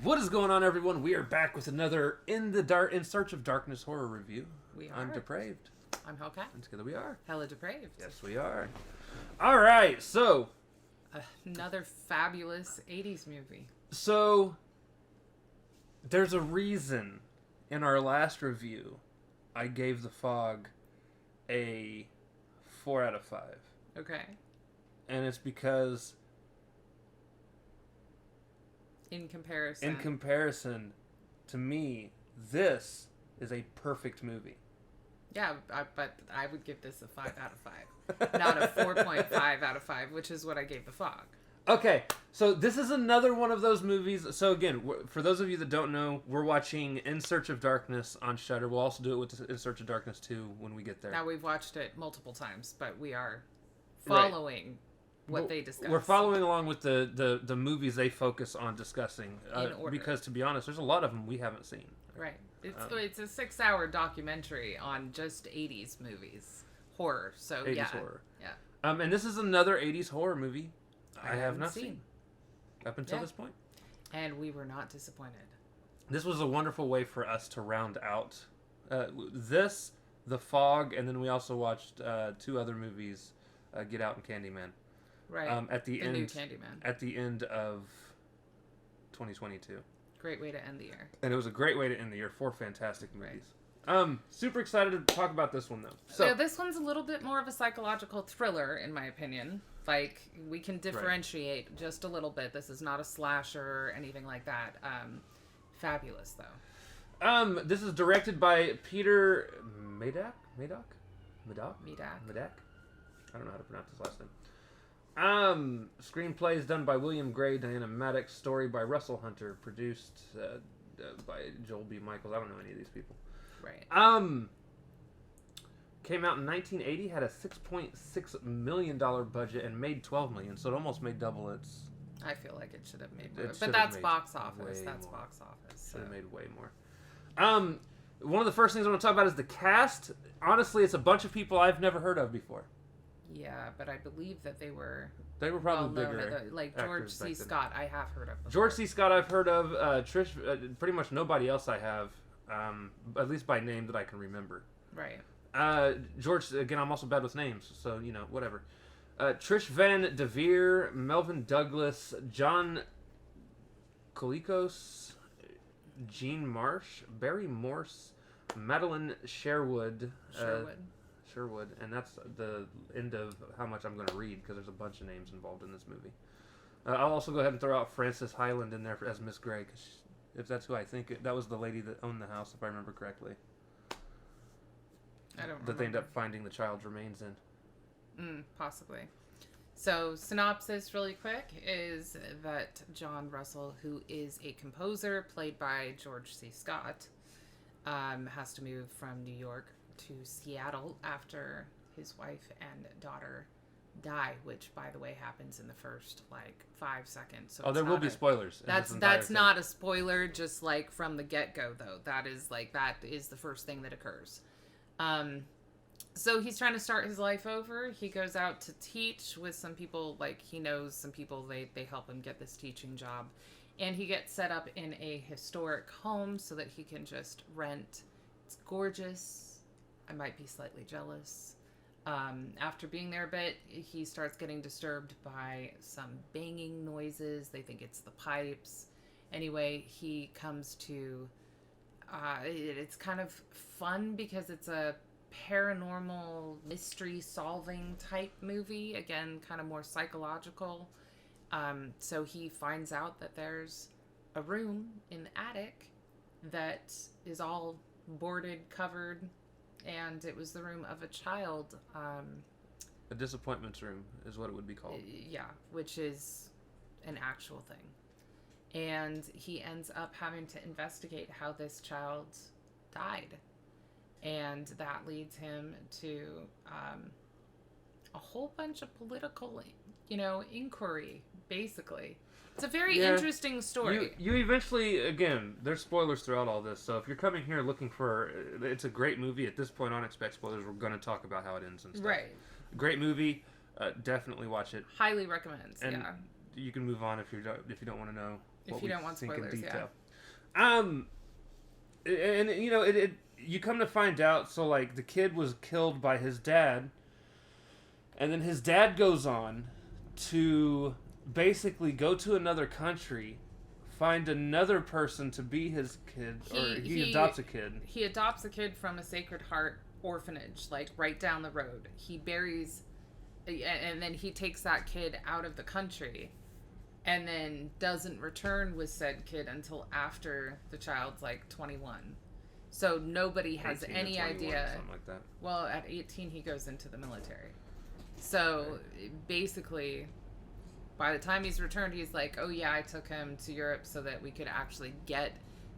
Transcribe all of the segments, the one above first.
What is going on, everyone? We are back with another In Search of Darkness horror review. We are. I'm Depraved. I'm Hellcat. And together we are. HellaDepraved. Yes, we are. All right, so... Another fabulous 80s movie. So, there's a reason in our last review I gave The Fog a 4 out of 5. Okay. And it's because... In comparison, to me, this is a perfect movie. Yeah, but I would give this a 5 out of 5. Not a 4.5 out of 5, which is what I gave The Fog. Okay, so this is another one of those movies. So again, for those of you that don't know, we're watching In Search of Darkness on Shudder. We'll also do it with In Search of Darkness 2 when we get there. Now, we've watched it multiple times, but we are following what they discuss. We're following along with the movies they focus on discussing. In order. Because, to be honest, there's a lot of them we haven't seen. Right. It's a 6-hour documentary on just 80s movies. Horror. So, 80s yeah. horror. Yeah. And this is another 80s horror movie I have not seen up until this point. And we were not disappointed. This was a wonderful way for us to round out this, The Fog, and then we also watched 2 other movies, Get Out and Candyman. Right. At the end, new Candyman. At the end of 2022. Great way to end the year. And it was a great way to end the year. 4 fantastic movies. Super excited to talk about this one, though. So this one's a little bit more of a psychological thriller, in my opinion. Like, we can differentiate just a little bit. This is not a slasher or anything like that. Fabulous, though. This is directed by Peter Medak? I don't know how to pronounce his last name. Screenplay is done by William Gray, Diana Maddox. Story by Russell Hunter. Produced by Joel B. Michaels. I don't know any of these people. Right. Came out in 1980. Had a $6.6 million budget and made $12 million. So it almost made double its. I feel like it should have made more. But that's box office. That's box office. Should have made way more. One of the first things I want to talk about is the cast. Honestly, it's a bunch of people I've never heard of before. Yeah, but I believe that they were probably bigger. Like George C. Scott, I have heard of. Before. George C. Scott, I've heard of. Trish, pretty much nobody else I have, at least by name that I can remember. Right. George, again, I'm also bad with names, so, whatever. Trish Van Devere, Melvin Douglas, John Colicos, Jean Marsh, Barry Morse, Madeline Sherwood. Sherwood, and that's the end of how much I'm going to read because there's a bunch of names involved in this movie. I'll also go ahead and throw out Frances Hyland in there as Miss Gray, cause if that's who I think that was the lady that owned the house, if I remember correctly. I don't remember. That they end up finding the child's remains in. Possibly. So, synopsis really quick is that John Russell, who is a composer played by George C. Scott, has to move from New York to Seattle after his wife and daughter die, which, by the way, happens in the first 5 seconds. So there will be spoilers. That's not a spoiler, just from the get-go, though. That is the first thing that occurs. So he's trying to start his life over. He goes out to teach with some people, he knows some people, they help him get this teaching job. And he gets set up in a historic home so that he can just rent. It's gorgeous. I might be slightly jealous. After being there a bit, he starts getting disturbed by some banging noises. They think it's the pipes. Anyway, he comes to... it's kind of fun because it's a paranormal mystery-solving type movie. Again, kind of more psychological. So he finds out that there's a room in the attic that is all boarded, covered... And it was the room of a child. A disappointments room is what it would be called. Yeah, which is an actual thing. And he ends up having to investigate how this child died. And that leads him to a whole bunch of political, inquiry, basically. It's a very interesting story. You eventually, again, there's spoilers throughout all this, so if you're coming here looking for, it's a great movie. At this point on Expect Spoilers, we're going to talk about how it ends and stuff. Right. Great movie. Definitely watch it. Highly recommend. And you can move on if you don't want to know If you don't want spoilers, yeah. And you know, it you come to find out, so like the kid was killed by his dad, and then his dad goes on to basically go to another country, find another person to be his kid, or he adopts a kid. He adopts a kid from a Sacred Heart orphanage, like right down the road. He buries, and then he takes that kid out of the country, and then doesn't return with said kid until after the child's like 21. So nobody has any idea. Something like that. Well, at 18 he goes into the military. So basically, by the time he's returned, he's like, oh yeah, I took him to Europe so that we could actually get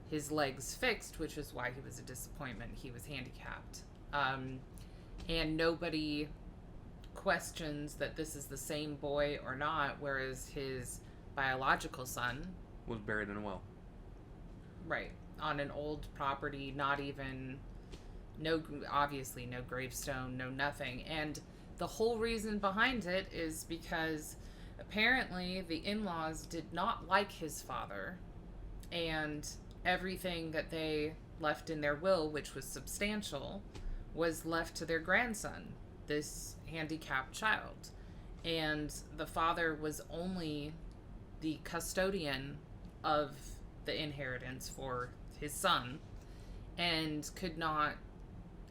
his legs fixed, which is why he was a disappointment. He was handicapped. And nobody questions that this is the same boy or not, whereas his biological son was buried in a well. Right. On an old property, not even, obviously no gravestone, no nothing. And the whole reason behind it is because apparently the in-laws did not like his father, and everything that they left in their will, which was substantial, was left to their grandson, this handicapped child. And the father was only the custodian of the inheritance for his son, and could not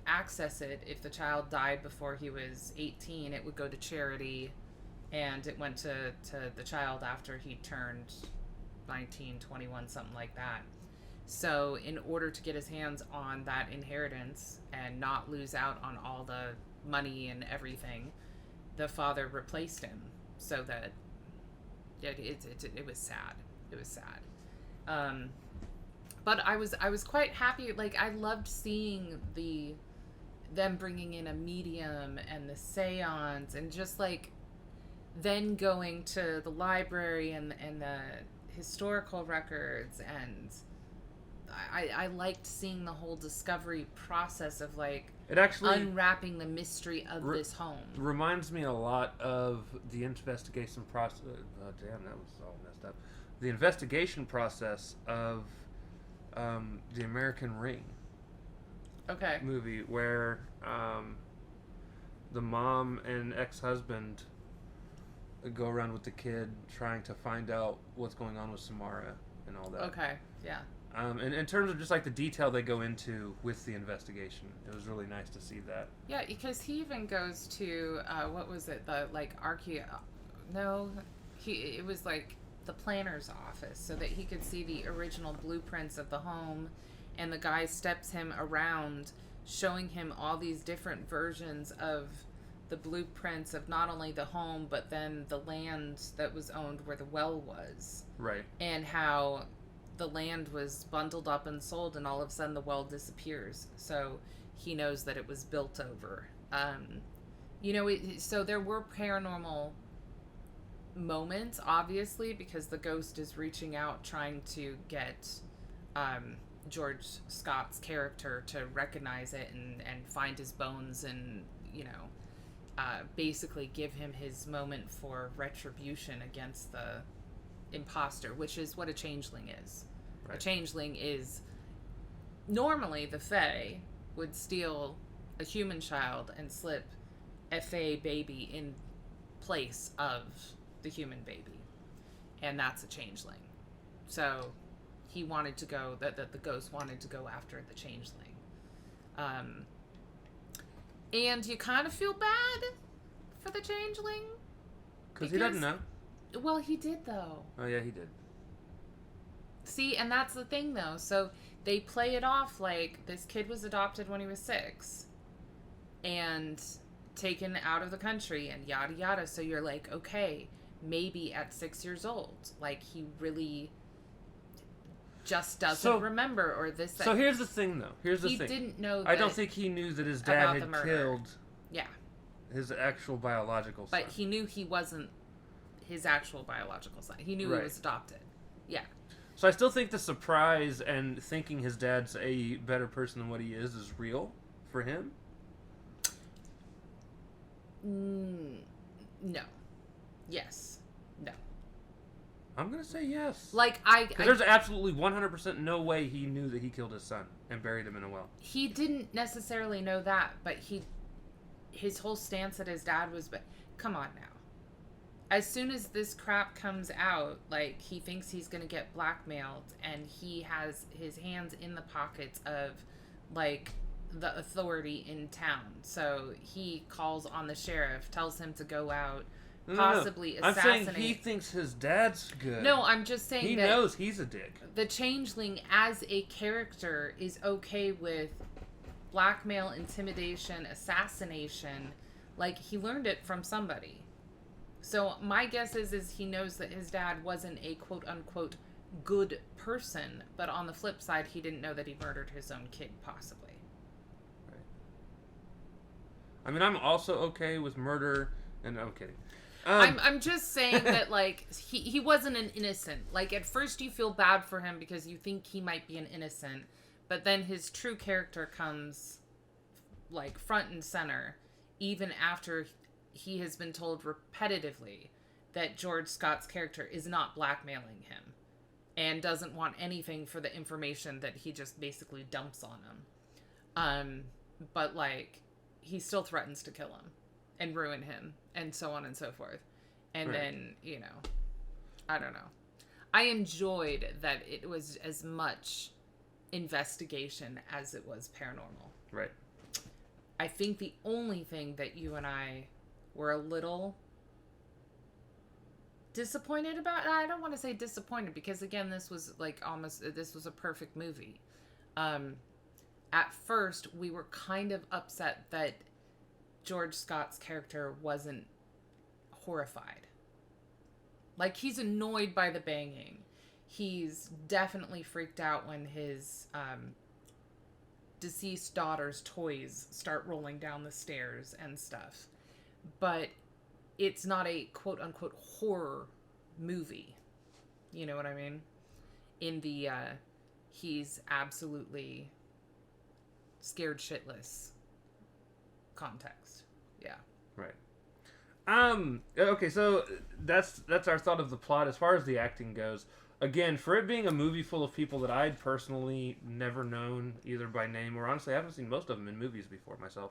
access it. If the child died before he was 18, it would go to charity, and it went to the child after he turned 19, 21, something like that. So in order to get his hands on that inheritance and not lose out on all the money and everything, the father replaced him, so that it was sad. It was sad. But I was quite happy. Like, I loved seeing them bringing in a medium and the seance, and just like then going to the library and the historical records, and I liked seeing the whole discovery process of like it actually unwrapping the mystery of this home. Reminds me a lot of the investigation process. Oh, damn, that was all messed up. The investigation process of the American Ring movie, where the mom and ex-husband go around with the kid trying to find out what's going on with Samara and all that. Okay, yeah. And in terms of just like the detail they go into with the investigation, it was really nice to see that. Yeah, because he even goes to what was it? The like it was like the planner's office, so that he could see the original blueprints of the home, and the guy steps him around, showing him all these different versions of the blueprints of not only the home, but then the land that was owned where the well was. Right. And how the land was bundled up and sold, and all of a sudden the well disappears. So he knows that it was built over. So there were paranormal moments, obviously, because the ghost is reaching out, trying to get George Scott's character to recognize it and find his bones, and basically give him his moment for retribution against the imposter, which is what a changeling is. Right. A changeling is, normally the Fae would steal a human child and slip a Fae baby in place of the human baby, and that's a changeling. So he wanted to go, that the ghost wanted to go after the changeling. And you kind of feel bad for the changeling, because he doesn't know. Well, he did, though. Oh yeah, he did. See, and that's the thing, though. So they play it off like this kid was adopted when he was 6 and taken out of the country and yada yada. So you're like, okay, maybe at 6 years old, like, he really just doesn't remember, or this. That. So here's the thing, though. He didn't know. I don't think he knew that his dad had killed. Yeah. His actual biological son. But he knew he wasn't his actual biological son. He knew he was adopted. Yeah. So I still think the surprise and thinking his dad's a better person than what he is real for him. No. Yes. No. I'm gonna say yes. Like, there's absolutely 100% no way he knew that he killed his son and buried him in a well. He didn't necessarily know that, but his whole stance that his dad was... But come on now. As soon as this crap comes out, like, he thinks he's gonna get blackmailed, and he has his hands in the pockets of, like, the authority in town. So he calls on the sheriff, tells him to go out, possibly assassinate. I'm saying he thinks his dad's good. No, I'm just saying he knows he's a dick. The Changeling, as a character, is okay with blackmail, intimidation, assassination. Like, he learned it from somebody. So my guess is he knows that his dad wasn't a quote-unquote good person, but on the flip side, he didn't know that he murdered his own kid, possibly. Right. I mean, I'm also okay with murder, and I'm kidding. I'm just saying that, like, he wasn't an innocent. Like, at first you feel bad for him because you think he might be an innocent, but then his true character comes, like, front and center, even after he has been told repetitively that George Scott's character is not blackmailing him and doesn't want anything for the information that he just basically dumps on him. But, like, he still threatens to kill him and ruin him, and so on and so forth. And right. Then, you know, I don't know. I enjoyed that it was as much investigation as it was paranormal. Right. I think the only thing that you and I were a little disappointed about, I don't want to say disappointed, because again, this was like this was a perfect movie. At first, we were kind of upset that George Scott's character wasn't horrified. Like, he's annoyed by the banging. He's definitely freaked out when his deceased daughter's toys start rolling down the stairs and stuff. But it's not a quote-unquote horror movie. You know what I mean? In the, he's absolutely scared shitless context. Yeah. Right. Okay, so that's our thought of the plot. As far as the acting goes, again, for it being a movie full of people that I'd personally never known either by name or honestly I haven't seen most of them in movies before myself.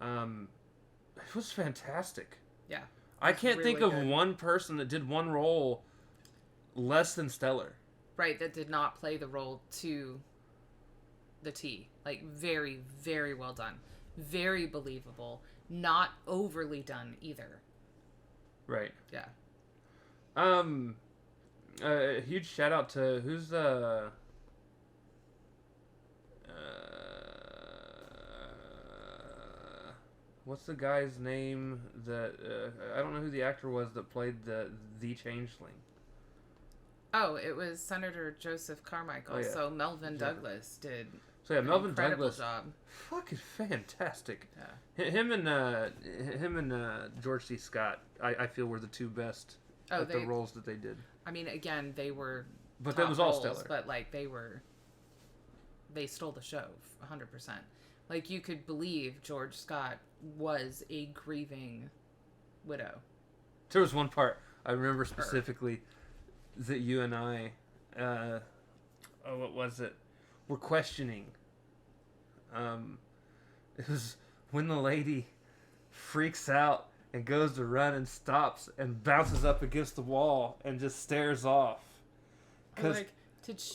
It was fantastic. Yeah. I can't think of one person that did one role less than stellar. Right, that did not play the role to the T. Like, very, very well done. Very believable. Not overly done either. Right. Yeah. A huge shout out to who's the what's the guy's name that I don't know who the actor was that played the Changeling. Oh, it was Senator Joseph Carmichael. Oh, yeah. So Melvin Douglas did. So yeah, Melvin Douglas, job. Fucking fantastic. Yeah. Him and George C. Scott, I feel were the two best at the roles that they did. I mean, again, they were. But that was all stellar. But like they stole the show 100%. Like, you could believe George Scott was a grieving widow. There was one part I remember specifically that you and I, what was it? Were questioning. It was when the lady freaks out and goes to run and stops and bounces up against the wall and just stares off. Because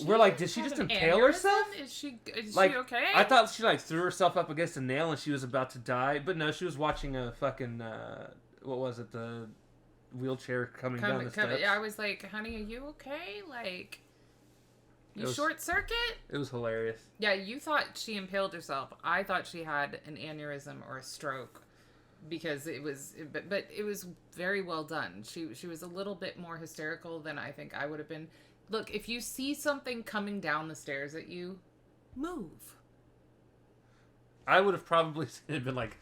we're like, did she just impale herself? Is she like, okay? I thought she like threw herself up against a nail and she was about to die, but no, she was watching a fucking what was it? The wheelchair coming down the steps. I was like, honey, are you okay? Like, short circuit? It was hilarious. Yeah, you thought she impaled herself. I thought she had an aneurysm or a stroke, because it was, but it was very well done. She was a little bit more hysterical than I think I would have been. Look, if you see something coming down the stairs at you, move. I would have probably been like,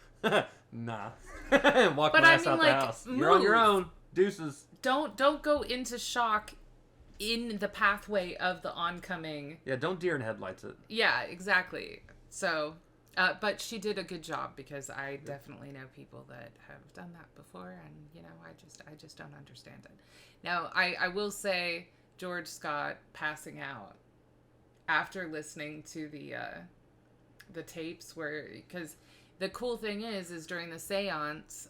nah. Walk my ass out the house. Move. You're on your own. Deuces. Don't go into shock in the pathway of the oncoming. Yeah, don't deer in headlights it. Yeah, exactly. So, But she did a good job, because I definitely know people that have done that before, and you know, I just don't understand it. Now, I will say, George Scott passing out after listening to the tapes, because the cool thing is during the seance,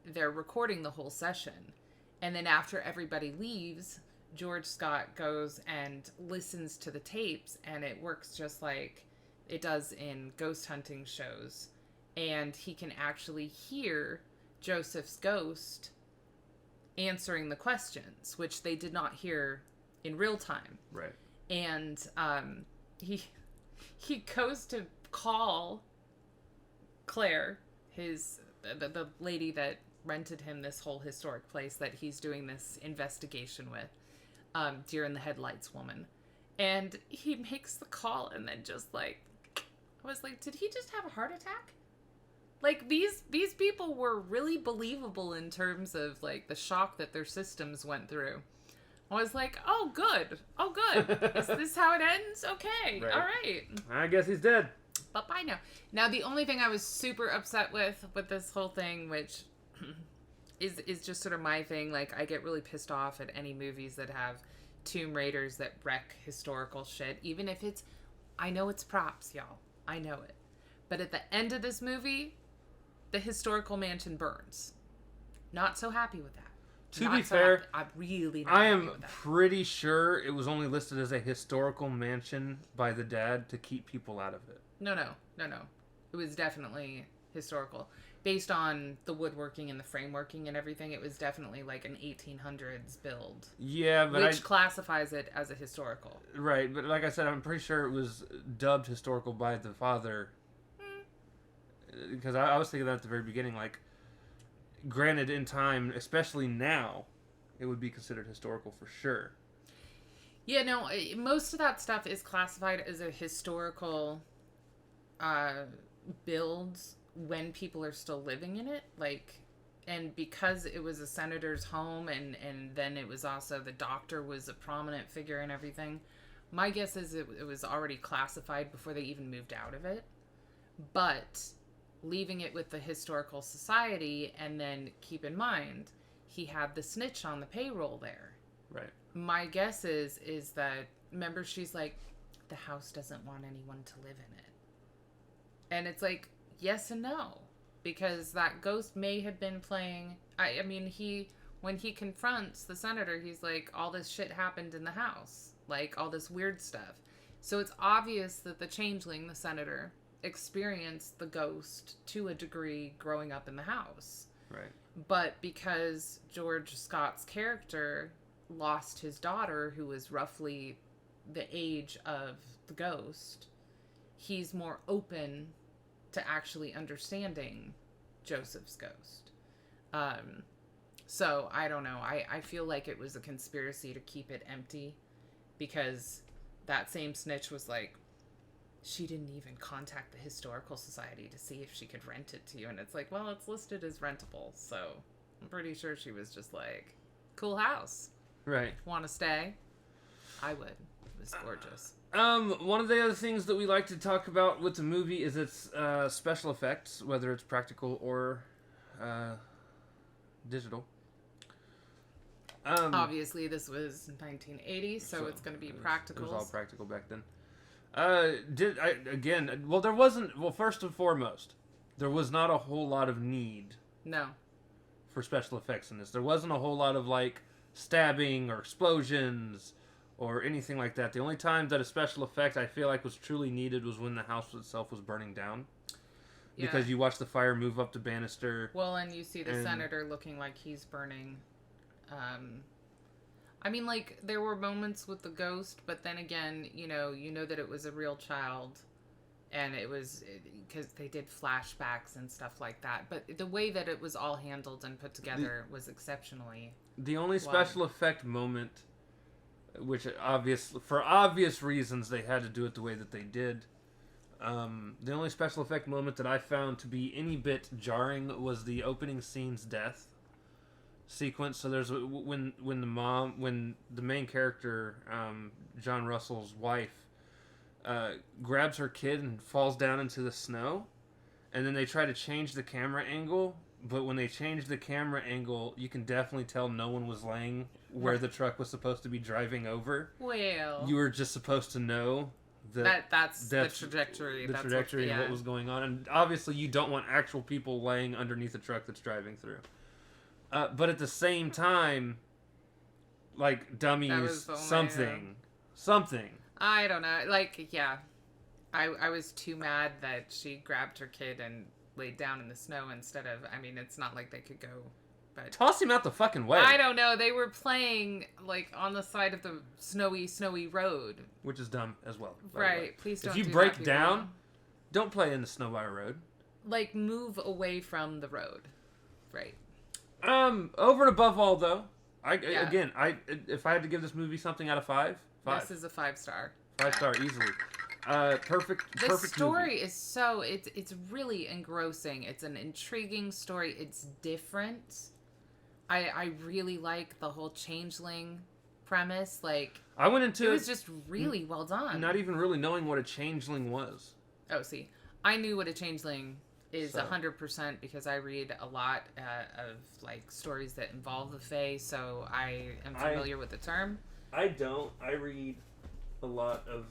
they're recording the whole session, and then after everybody leaves, George Scott goes and listens to the tapes, and it works just like it does in ghost hunting shows, and he can actually hear Joseph's ghost answering the questions, which they did not hear in real time. Right. And he goes to call Claire, the lady that rented him this whole historic place that he's doing this investigation with, Deer in the Headlights woman. And he makes the call, and then just like, I was like, did he just have a heart attack? Like, these people were really believable in terms of, like, the shock that their systems went through. I was like, oh, good. Oh, good. Is this how it ends? Okay. Right. All right. I guess he's dead. But bye now. Now, the only thing I was super upset with this whole thing, which is just sort of my thing, like, I get really pissed off at any movies that have Tomb Raiders that wreck historical shit, even if it's, I know it's props, y'all. I know it. But at the end of this movie, the historical mansion burns. Not so happy with that. To be fair, I'm really not I happy am with that. pretty sure it was only listed as a historical mansion by the dad to keep people out of it. No. It was definitely historical. Based on the woodworking and the frameworking and everything, it was definitely like an 1800s build. Yeah, but which classifies it as a historical. Right, but like I said, I'm pretty sure it was dubbed historical by the father. Because I was thinking that at the very beginning, like, granted in time, especially now, it would be considered historical for sure. Yeah, no, most of that stuff is classified as a historical build when people are still living in it, like, and because it was a senator's home, and then it was also, the doctor was a prominent figure and everything, my guess is it was already classified before they even moved out of it. But leaving it with the historical society, and then keep in mind, he had the snitch on the payroll there. Right. My guess is that, remember, she's like, the house doesn't want anyone to live in it. And it's like, yes and no, because that ghost may have been playing. I mean, when he confronts the senator, he's like, all this shit happened in the house, like all this weird stuff. So it's obvious that the changeling, the senator, experienced the ghost to a degree growing up in the house. Right. But because George Scott's character lost his daughter, who was roughly the age of the ghost, he's more open to actually understanding Joseph's ghost. So I don't know. I feel like it was a conspiracy to keep it empty, because that same snitch was like, she didn't even contact the historical society to see if she could rent it to you. And it's like, well, it's listed as rentable. So I'm pretty sure she was just like, cool house. Right. Want to stay? I would. It was gorgeous. One of the other things that we like to talk about with the movie is its special effects, whether it's practical or digital. Obviously, this was 1980, so it's going to be practical. It was all practical back then. First and foremost, there was not a whole lot of need. No. For special effects in this. There wasn't a whole lot of, like, stabbing or explosions or anything like that. The only time that a special effect I feel like was truly needed was when the house itself was burning down. Yeah. Because you watch the fire move up the banister. Well, and you see the senator looking like he's burning. I mean, like, there were moments with the ghost, but then again, you know that it was a real child, and it was, because they did flashbacks and stuff like that, but the way that it was all handled and put together was exceptionally The only special effect moment, which for obvious reasons they had to do it the way that they did, the only special effect moment that I found to be any bit jarring was the opening scene's death sequence. So there's when the main character, John Russell's wife, grabs her kid and falls down into the snow. And then they try to change the camera angle. But when they changed the camera angle, you can definitely tell no one was laying where the truck was supposed to be driving over. Well, you were just supposed to know that's the trajectory. The trajectory and what was going on. And obviously you don't want actual people laying underneath a truck that's driving through. But at the same time, like, dummies, something. I don't know. Like, yeah. I was too mad that she grabbed her kid and laid down in the snow instead of, I mean, it's not like they could go, but... Toss him out the fucking way. I don't know. They were playing, like, on the side of the snowy road. Which is dumb as well. Right. Please don't do that. If you break down, don't play in the snow by a road. Like, move away from the road. Right. Over and above all, though, if I had to give this movie something out of 5, This is a 5-star. 5-star, easily. Perfect. The story movie. is so it's really engrossing. It's an intriguing story. It's different. I really like the whole Changeling premise. Like, I went into it was just really well done. Not even really knowing what a Changeling was. Oh, see, I knew what a Changeling is 100% because I read a lot of like stories that involve the Fae, so I am familiar with the term. I don't. I read a lot of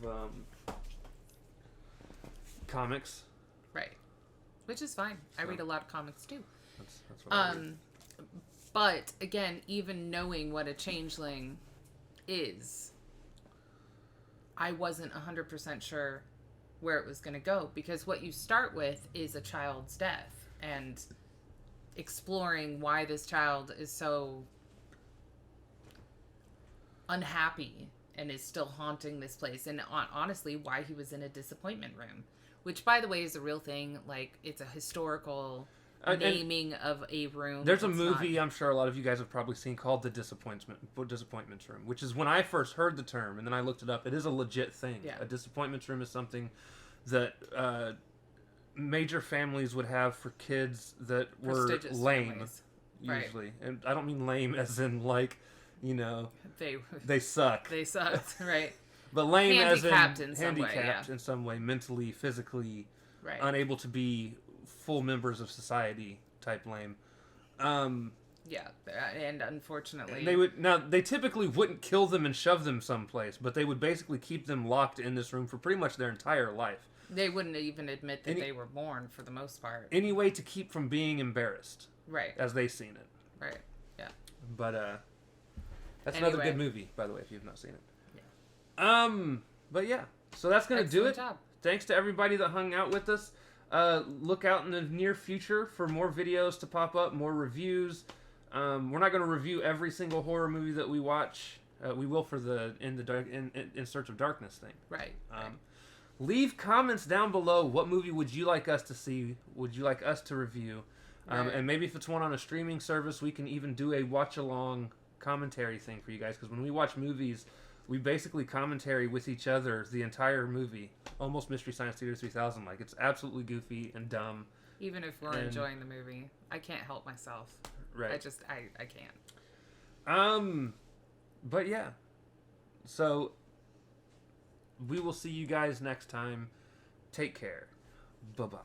comics. Right. Which is fine. I read a lot of comics too. That's what I read. But again, even knowing what a changeling is, I wasn't 100% sure where it was going to go, because what you start with is a child's death and exploring why this child is so unhappy and is still haunting this place, and honestly why he was in a disappointment room, which, by the way, is a real thing. Like, it's a historical naming of a room. There's a movie I'm sure a lot of you guys have probably seen called The Disappointments Room, which is, when I first heard the term and then I looked it up, it is a legit thing. Yeah. A disappointments room is something that major families would have for kids that were lame, families. usually. Right. And I don't mean lame as in, like, you know, they suck. They sucked, right. But lame as in handicapped in some way, mentally, physically, right. unable to be full members of society type lame. Yeah, and unfortunately... They typically wouldn't kill them and shove them someplace, but they would basically keep them locked in this room for pretty much their entire life. They wouldn't even admit that they were born, for the most part. Any way to keep from being embarrassed. Right. As they seen it. Right, yeah. But, that's another good movie, by the way, if you've not seen it. Yeah. But yeah, so that's going to do it. Job. Thanks to everybody that hung out with us. Look out in the near future for more videos to pop up, more reviews. We're not going to review every single horror movie that we watch. We will for the In Search of Darkness thing. Right. Leave comments down below. What movie would you like us to see? Would you like us to review? Right. And maybe if it's one on a streaming service, we can even do a watch-along commentary thing for you guys. Because when we watch movies, we basically commentary with each other the entire movie. Almost Mystery Science Theater 3000 like. It's absolutely goofy and dumb. Even if we're enjoying the movie, I can't help myself. Right. I can't. But yeah. So we will see you guys next time. Take care. Bye-bye.